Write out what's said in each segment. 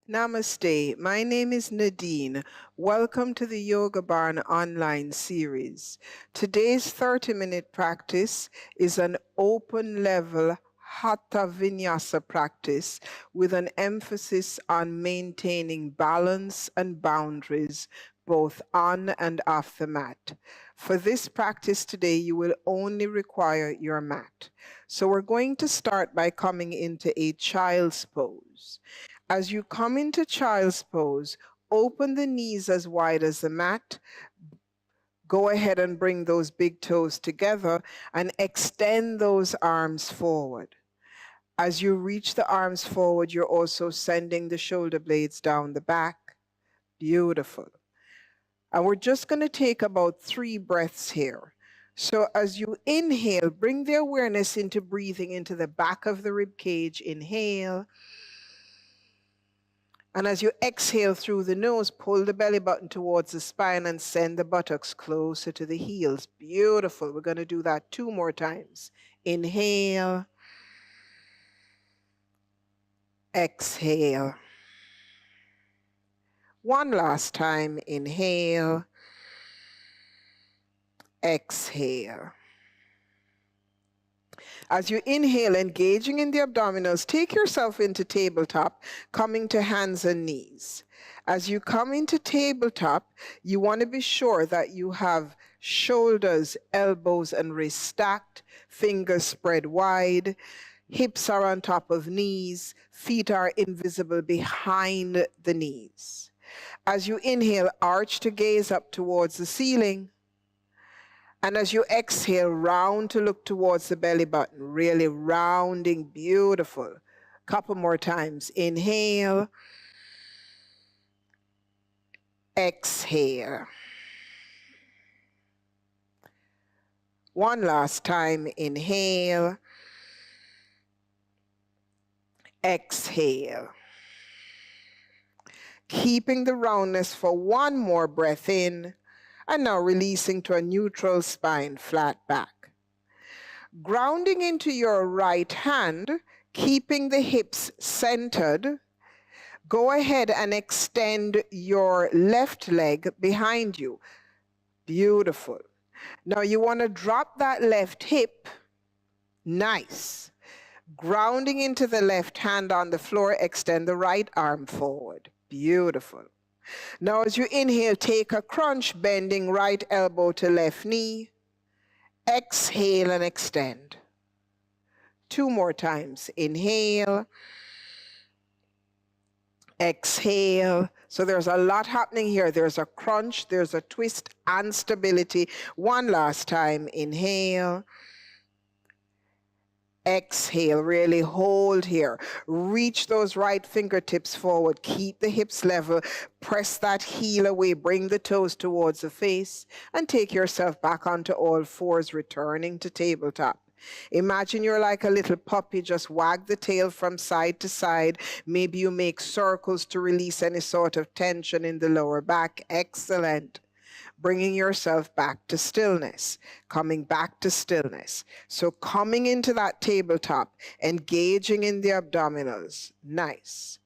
Namaste. My name is Nadine. Welcome to the Yoga Barn online series. Today's 30-minute practice is an open level Hatha Vinyasa practice with an emphasis on maintaining balance and boundaries both on and off the mat. For this practice today, you will only require your mat. So we're going to start by coming into a child's pose. As you come into child's pose, open the knees as wide as the mat. Go ahead and bring those big toes together and extend those arms forward. As you reach the arms forward, you're also sending the shoulder blades down the back. Beautiful. And we're just going to take about 3 breaths here. So as you inhale, bring the awareness into breathing into the back of the rib cage. Inhale. And as you exhale through the nose, pull the belly button towards the spine and send the buttocks closer to the heels. Beautiful. We're going to do that 2 more times. Inhale. Exhale. 1 last time. Inhale. Exhale. As you inhale, engaging in the abdominals, take yourself into tabletop, coming to hands and knees. As you come into tabletop, you want to be sure that you have shoulders, elbows, and wrists stacked, fingers spread wide, hips are on top of knees, feet are invisible behind the knees. As you inhale, arch to gaze up towards the ceiling. And as you exhale, round to look towards the belly button, really rounding, beautiful. Couple more times. Inhale. Exhale. 1 last time. Inhale. Exhale. Keeping the roundness for 1 more breath in. And now releasing to a neutral spine, flat back. Grounding into your right hand, keeping the hips centered. Go ahead and extend your left leg behind you. Beautiful. Now you want to drop that left hip. Nice. Grounding into the left hand on the floor, extend the right arm forward. Beautiful. Now as you inhale, take a crunch, bending right elbow to left knee. Exhale and extend. 2 more times. Inhale. Exhale. So there's a lot happening here. There's a crunch, there's a twist and stability. 1 last time. Inhale. Exhale, really hold here. Reach those right fingertips forward. Keep the hips level. Press that heel away. Bring the toes towards the face and take yourself back onto all 4s, returning to tabletop. Imagine you're like a little puppy. Just wag the tail from side to side. Maybe you make circles to release any sort of tension in the lower back. Excellent. Bringing yourself back to stillness, coming back to stillness. So coming into that tabletop, engaging in the abdominals. Nice.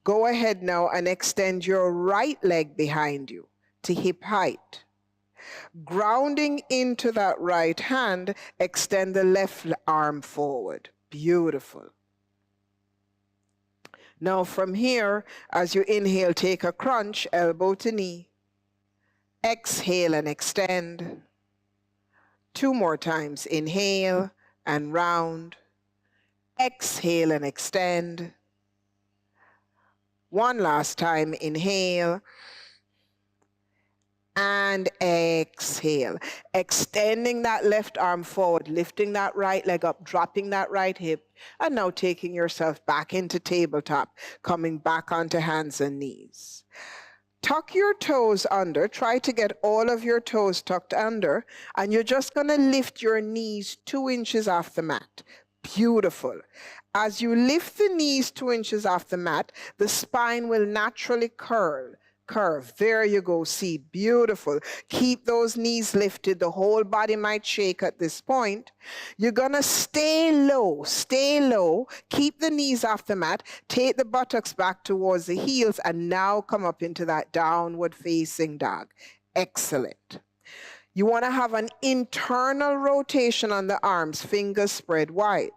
Go ahead now and extend your right leg behind you to hip height. Grounding into that right hand, extend the left arm forward. Beautiful. Now from here, as you inhale, take a crunch, elbow to knee. Exhale and extend. 2 more times. Inhale and round. Exhale and extend. 1 last time. Inhale and exhale. Extending that left arm forward, lifting that right leg up, dropping that right hip, and now taking yourself back into tabletop, coming back onto hands and knees. Tuck your toes under. Try to get all of your toes tucked under. And you're just going to lift your knees 2 inches off the mat. Beautiful. As you lift the knees 2 inches off the mat, the spine will naturally curl. curve. There you go. See, beautiful. Keep those knees lifted. The whole body might shake at this point. You're going to stay low. Stay low. Keep the knees off the mat. Take the buttocks back towards the heels and now come up into that downward facing dog. Excellent. You want to have an internal rotation on the arms, fingers spread wide.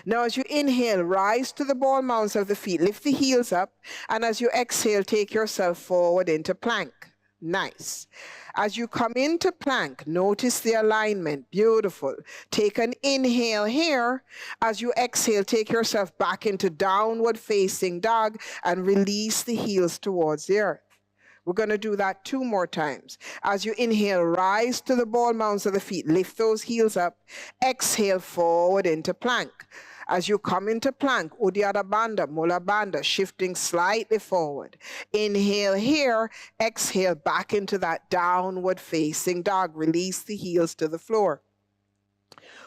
Now, as you inhale, rise to the ball mounds of the feet. Lift the heels up. And as you exhale, take yourself forward into plank. Nice. As you come into plank, notice the alignment. Beautiful. Take an inhale here. As you exhale, take yourself back into downward facing dog and release the heels towards the earth. We're going to do that 2 more times. As you inhale, rise to the ball mounds of the feet. Lift those heels up. Exhale forward into plank. As you come into plank, Uddiyana Bandha, Mula Bandha, shifting slightly forward. Inhale here. Exhale back into that downward facing dog. Release the heels to the floor.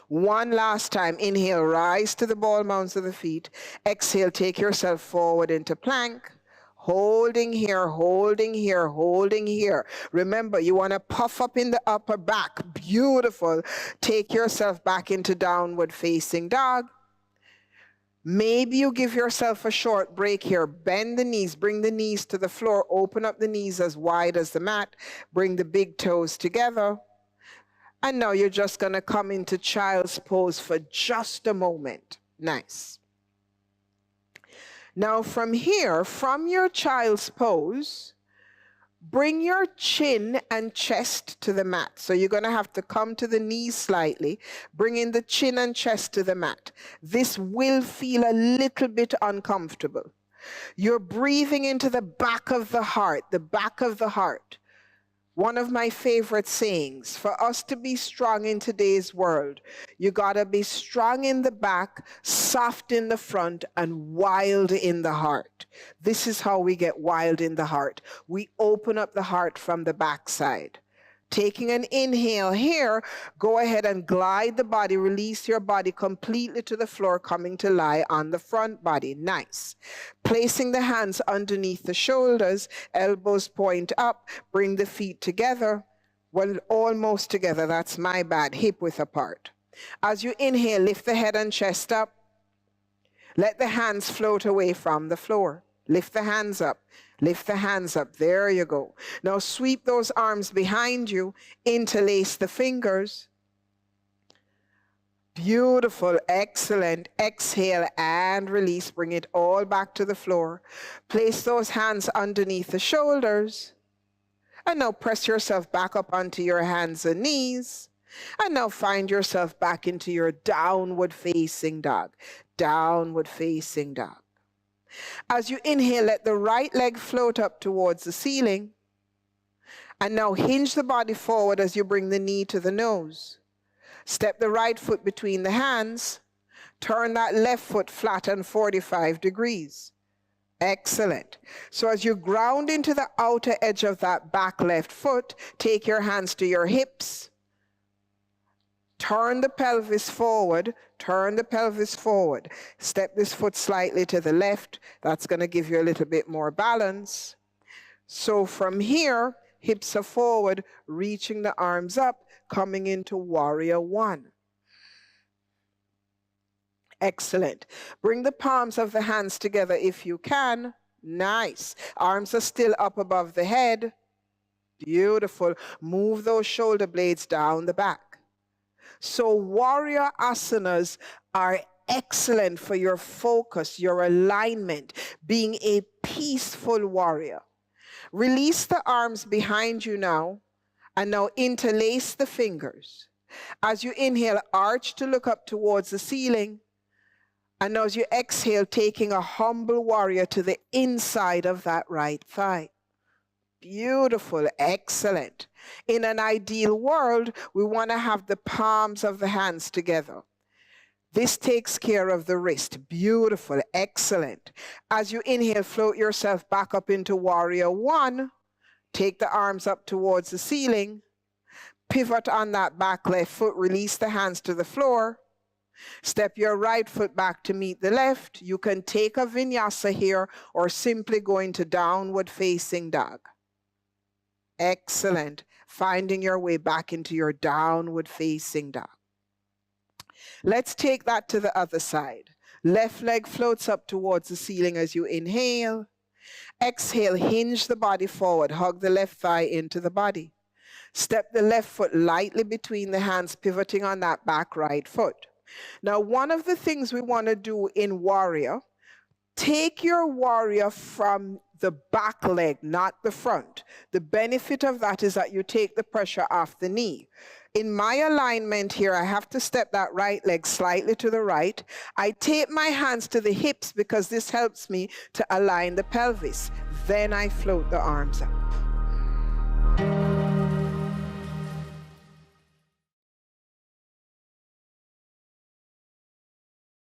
One last time. Inhale, rise to the ball mounds of the feet. Exhale, take yourself forward into plank. Holding here, holding here, holding here. Remember, you want to puff up in the upper back. Beautiful. Take yourself back into downward facing dog. Maybe you give yourself a short break here. Bend the knees, bring the knees to the floor. Open up the knees as wide as the mat. Bring the big toes together. And now you're just going to come into child's pose for just a moment. Nice. Now from here, from your child's pose, bring your chin and chest to the mat. So you're going to have to come to the knees slightly, bringing the chin and chest to the mat. This will feel a little bit uncomfortable. You're breathing into the back of the heart, the back of the heart. One of my favorite sayings, for us to be strong in today's world, you gotta be strong in the back, soft in the front, and wild in the heart. This is how we get wild in the heart. We open up the heart from the backside. Taking an inhale here, go ahead and glide the body, release your body completely to the floor, coming to lie on the front body. Nice. Placing the hands underneath the shoulders, elbows point up, bring the feet together. Well, almost together, that's my bad, hip width apart. As you inhale, lift the head and chest up. Let the hands float away from the floor. Lift the hands up. Lift the hands up. There you go. Now sweep those arms behind you. Interlace the fingers. Beautiful. Excellent. Exhale and release. Bring it all back to the floor. Place those hands underneath the shoulders. And now press yourself back up onto your hands and knees. And now find yourself back into your downward facing dog. Downward facing dog. As you inhale, let the right leg float up towards the ceiling. And now hinge the body forward as you bring the knee to the nose. Step the right foot between the hands. Turn that left foot flat and 45 degrees. Excellent. So as you ground into the outer edge of that back left foot, take your hands to your hips. Turn the pelvis forward. Turn the pelvis forward. Step this foot slightly to the left. That's going to give you a little bit more balance. So from here, hips are forward, reaching the arms up, coming into warrior one. Excellent. Bring the palms of the hands together if you can. Nice. Arms are still up above the head. Beautiful. Move those shoulder blades down the back. So warrior asanas are excellent for your focus, your alignment, being a peaceful warrior. Release the arms behind you now, and now interlace the fingers. As you inhale, arch to look up towards the ceiling. And now as you exhale, taking a humble warrior to the inside of that right thigh. Beautiful. Excellent. In an ideal world, we want to have the palms of the hands together. This takes care of the wrist. Beautiful. Excellent. As you inhale, float yourself back up into warrior one. Take the arms up towards the ceiling. Pivot on that back left foot. Release the hands to the floor. Step your right foot back to meet the left. You can take a vinyasa here or simply go into downward facing dog. Excellent. Finding your way back into your downward facing dog. Let's take that to the other side. Left leg floats up towards the ceiling as you inhale. Exhale, hinge the body forward. Hug the left thigh into the body. Step the left foot lightly between the hands, pivoting on that back right foot. Now, one of the things we want to do in warrior, take your warrior from the back leg, not the front. The benefit of that is that you take the pressure off the knee. In my alignment here, I have to step that right leg slightly to the right. I tape my hands to the hips because this helps me to align the pelvis. Then I float the arms up.